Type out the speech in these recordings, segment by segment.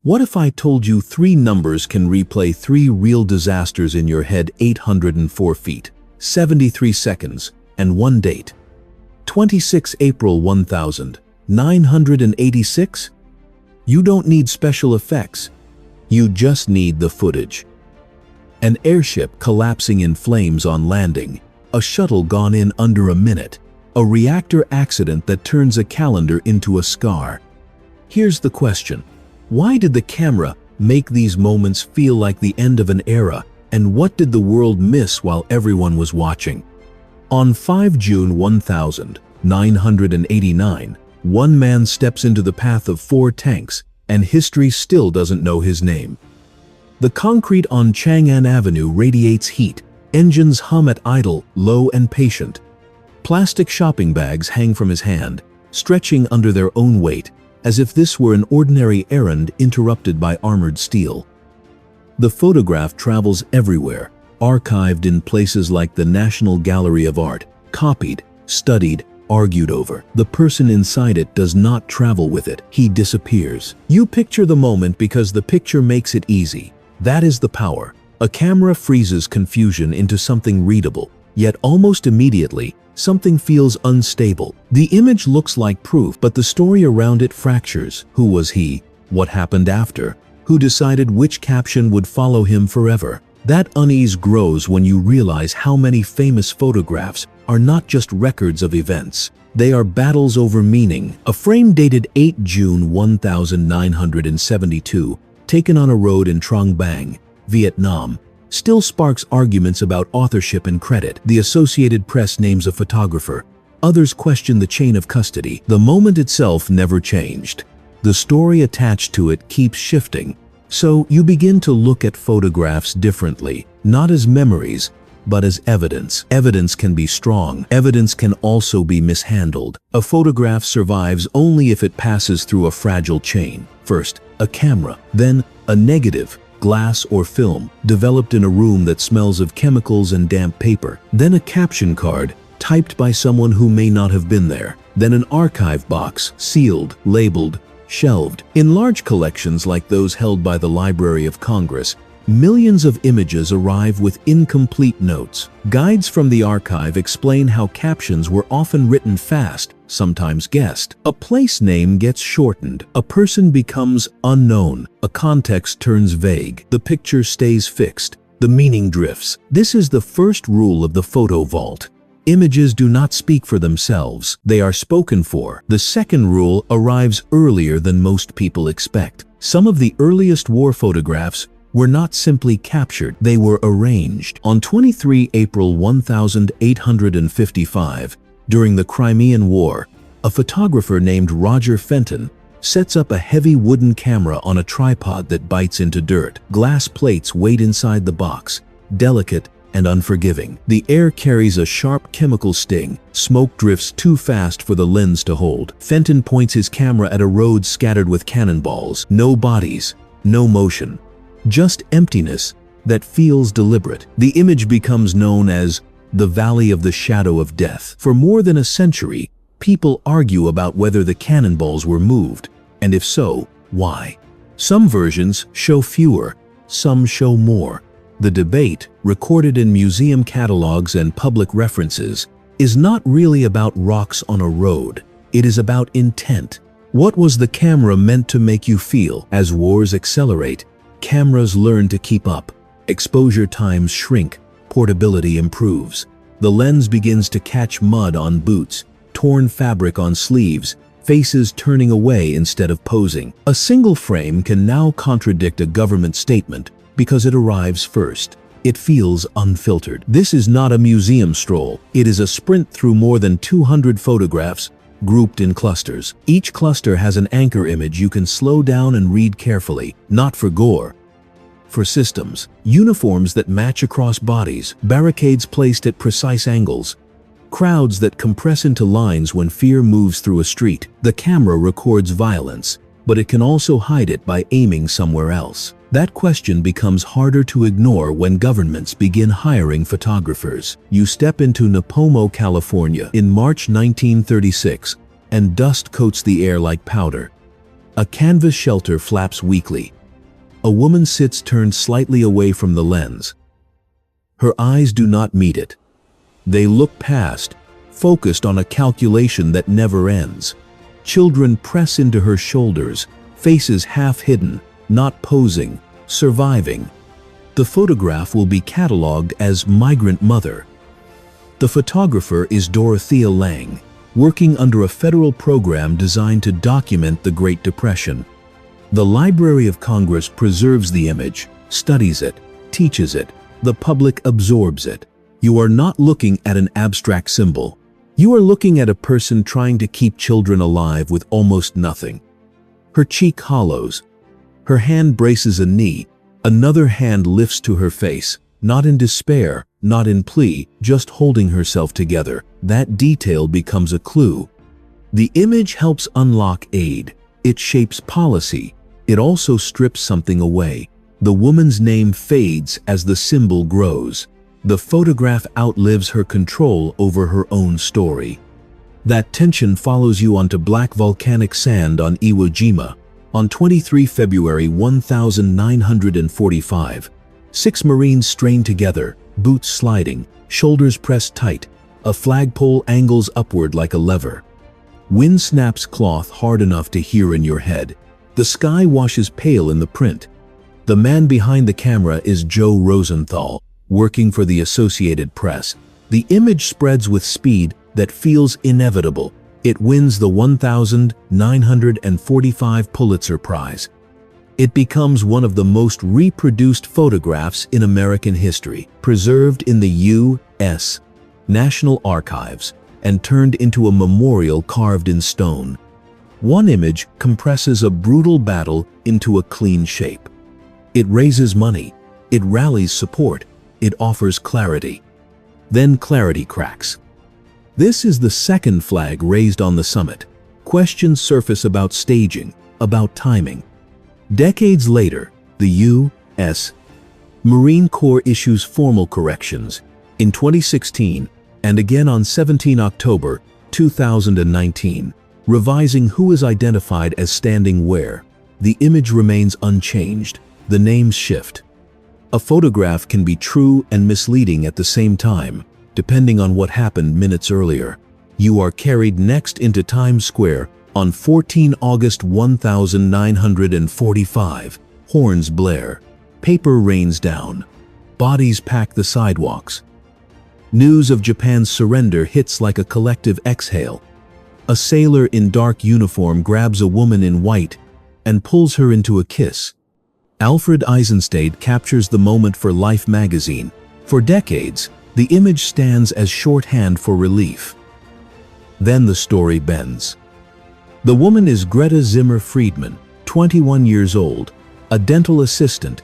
What if I told you 3 numbers can replay 3 real disasters in your head: 804 feet, 73 seconds, and 1 date? 26 April 1986? You don't need special effects. You just need the footage. An airship collapsing in flames on landing, a shuttle gone in under a minute, a reactor accident that turns a calendar into a scar. Here's the question. Why did the camera make these moments feel like the end of an era, and what did the world miss while everyone was watching? On 5 June 1989, one man steps into the path of 4 tanks, and history still doesn't know his name. The concrete on Chang'an Avenue radiates heat, engines hum at idle, low and patient. Plastic shopping bags hang from his hand, stretching under their own weight, as if this were an ordinary errand interrupted by armored steel. The photograph travels everywhere, archived in places like the National Gallery of Art, copied, studied, argued over. The person inside it does not travel with it. He disappears. You picture the moment because the picture makes it easy. That is the power. A camera freezes confusion into something readable, yet almost immediately, something feels unstable. The image looks like proof, but the story around it fractures. Who was he? What happened after? Who decided which caption would follow him forever? That unease grows when you realize how many famous photographs are not just records of events. They are battles over meaning. A frame dated 8 June 1972, taken on a road in Trang Bang, Vietnam, still sparks arguments about authorship and credit. The Associated Press names a photographer. Others question the chain of custody. The moment itself never changed. The story attached to it keeps shifting. So you begin to look at photographs differently, not as memories, but as evidence. Evidence can be strong. Evidence can also be mishandled. A photograph survives only if it passes through a fragile chain. First, a camera, then a negative, glass or film, developed in a room that smells of chemicals and damp paper. Then a caption card, typed by someone who may not have been there. Then an archive box, sealed, labeled, shelved. In large collections like those held by the Library of Congress, millions of images arrive with incomplete notes. Guides from the archive explain how captions were often written fast, sometimes guessed. A place name gets shortened. A person becomes unknown. A context turns vague. The picture stays fixed. The meaning drifts. This is the first rule of the photo vault. Images do not speak for themselves. They are spoken for. The second rule arrives earlier than most people expect. Some of the earliest war photographs were not simply captured, they were arranged. On 23 April 1855, during the Crimean War, a photographer named Roger Fenton sets up a heavy wooden camera on a tripod that bites into dirt. Glass plates wait inside the box, delicate and unforgiving. The air carries a sharp chemical sting. Smoke drifts too fast for the lens to hold. Fenton points his camera at a road scattered with cannonballs. No bodies, no motion. Just emptiness that feels deliberate. The image becomes known as the Valley of the Shadow of Death. For more than a century, people argue about whether the cannonballs were moved, and if so, why. Some versions show fewer, some show more. The debate, recorded in museum catalogs and public references, is not really about rocks on a road. It is about intent. What was the camera meant to make you feel? As wars accelerate, cameras learn to keep up. Exposure times shrink, portability improves. The lens begins to catch mud on boots, torn fabric on sleeves, faces turning away instead of posing. A single frame can now contradict a government statement because it arrives first. It feels unfiltered. This is not a museum stroll. It is a sprint through more than 200 photographs, grouped in clusters. Each cluster has an anchor image you can slow down and read carefully, not for gore, for systems. Uniforms that match across bodies, barricades placed at precise angles, crowds that compress into lines when fear moves through a street. The camera records violence, but it can also hide it by aiming somewhere else. That question becomes harder to ignore when governments begin hiring photographers. You step into Nipomo, California in March 1936, and dust coats the air like powder. A canvas shelter flaps weakly. A woman sits turned slightly away from the lens. Her eyes do not meet it. They look past, focused on a calculation that never ends. Children press into her shoulders, faces half hidden, not posing, surviving. The photograph will be catalogued as Migrant Mother. The photographer is Dorothea Lange, working under a federal program designed to document the Great Depression. The Library of Congress preserves the image, studies it, teaches it. The public absorbs it. You are not looking at an abstract symbol. You are looking at a person trying to keep children alive with almost nothing. Her cheek hollows. Her hand braces a knee. Another hand lifts to her face, not in despair, not in plea, just holding herself together. That detail becomes a clue. The image helps unlock aid. It shapes policy. It also strips something away. The woman's name fades as the symbol grows. The photograph outlives her control over her own story. That tension follows you onto black volcanic sand on Iwo Jima. On 23 February 1945, 6 Marines strain together, boots sliding, shoulders pressed tight. A flagpole angles upward like a lever. Wind snaps cloth hard enough to hear in your head. The sky washes pale in the print. The man behind the camera is Joe Rosenthal, working for the Associated Press. The image spreads with speed that feels inevitable. It wins the 1945 Pulitzer Prize. It becomes one of the most reproduced photographs in American history, preserved in the U.S. National Archives, and turned into a memorial carved in stone. One image compresses a brutal battle into a clean shape. It raises money, it rallies support, it offers clarity. Then clarity cracks. This is the second flag raised on the summit. Questions surface about staging, about timing. Decades later, the U.S. Marine Corps issues formal corrections. In 2016, and again on 17 October 2019, revising who is identified as standing where. The image remains unchanged. The names shift. A photograph can be true and misleading at the same time, depending on what happened minutes earlier. You are carried next into Times Square on 14 August 1945. Horns blare. Paper rains down. Bodies pack the sidewalks. News of Japan's surrender hits like a collective exhale. A sailor in dark uniform grabs a woman in white and pulls her into a kiss. Alfred Eisenstadt captures the moment for Life magazine. For decades, the image stands as shorthand for relief. Then the story bends. The woman is Greta Zimmer Friedman, 21 years old, a dental assistant.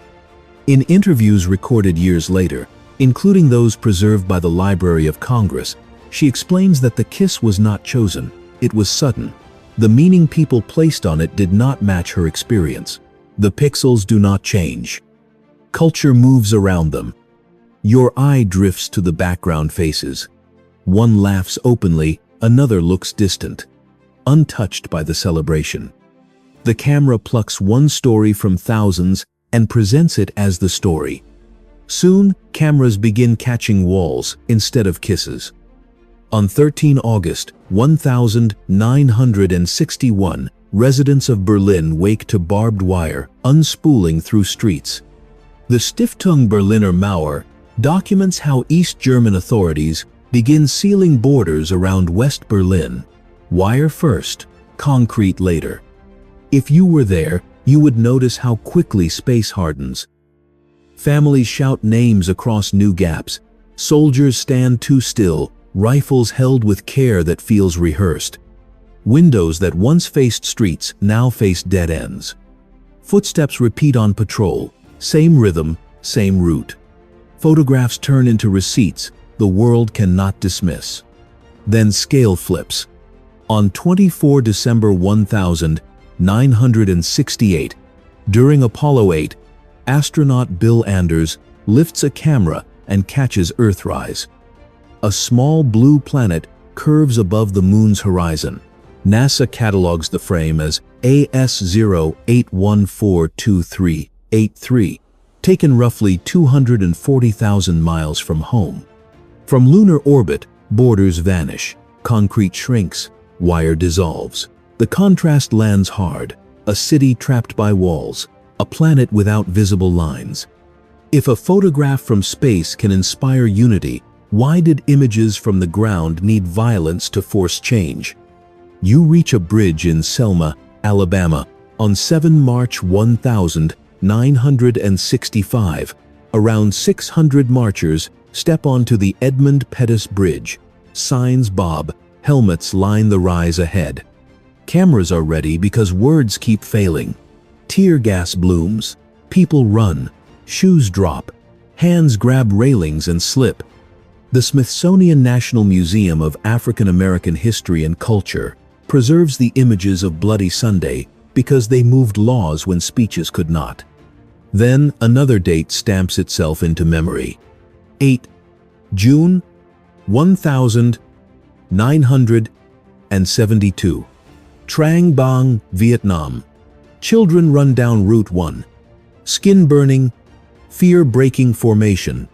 In interviews recorded years later, including those preserved by the Library of Congress, she explains that the kiss was not chosen, it was sudden. The meaning people placed on it did not match her experience. The pixels do not change. Culture moves around them. Your eye drifts to the background faces. One laughs openly, another looks distant, untouched by the celebration. The camera plucks one story from thousands and presents it as the story. Soon, cameras begin catching walls instead of kisses. On 13 August 1961, residents of Berlin wake to barbed wire unspooling through streets. The Stiftung Berliner Mauer documents how East German authorities begin sealing borders around West Berlin. Wire first, concrete later. If you were there, you would notice how quickly space hardens. Families shout names across new gaps. Soldiers stand too still, rifles held with care that feels rehearsed. Windows that once faced streets now face dead ends. Footsteps repeat on patrol, same rhythm, same route. Photographs turn into receipts the world cannot dismiss. Then scale flips. On 24 December 1968, during Apollo 8, astronaut Bill Anders lifts a camera and catches Earthrise. A small blue planet curves above the moon's horizon. NASA catalogs the frame as AS08142383, taken roughly 240,000 miles from home. From lunar orbit, borders vanish, concrete shrinks, wire dissolves. The contrast lands hard, a city trapped by walls, a planet without visible lines. If a photograph from space can inspire unity, why did images from the ground need violence to force change? You reach a bridge in Selma, Alabama, on 7 March 1965. Around 600 marchers step onto the Edmund Pettus Bridge. Signs bob, helmets line the rise ahead. Cameras are ready because words keep failing. Tear gas blooms, people run, shoes drop, hands grab railings and slip. The Smithsonian National Museum of African American History and Culture preserves the images of Bloody Sunday because they moved laws when speeches could not. Then another date stamps itself into memory. 8 June 1972. Trang Bang, Vietnam. Children run down Route 1. Skin burning, fear-breaking formation.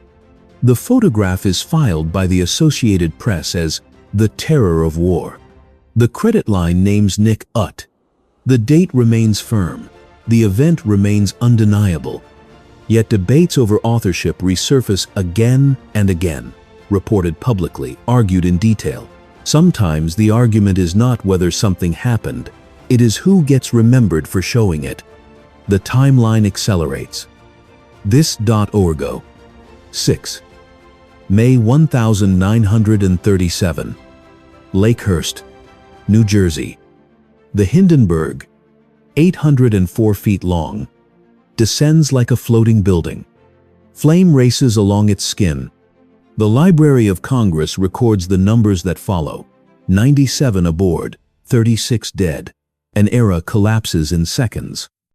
The photograph is filed by the Associated Press as the terror of war. The credit line names Nick Ut. The date remains firm. The event remains undeniable. Yet debates over authorship resurface again and again, reported publicly, argued in detail. Sometimes the argument is not whether something happened, it is who gets remembered for showing it. The timeline accelerates. This.org. 6 May 1937. Lakehurst, New Jersey. The Hindenburg, 804 feet long, descends like a floating building. Flame races along its skin. The Library of Congress records the numbers that follow: 97 aboard, 36 dead. An era collapses in seconds.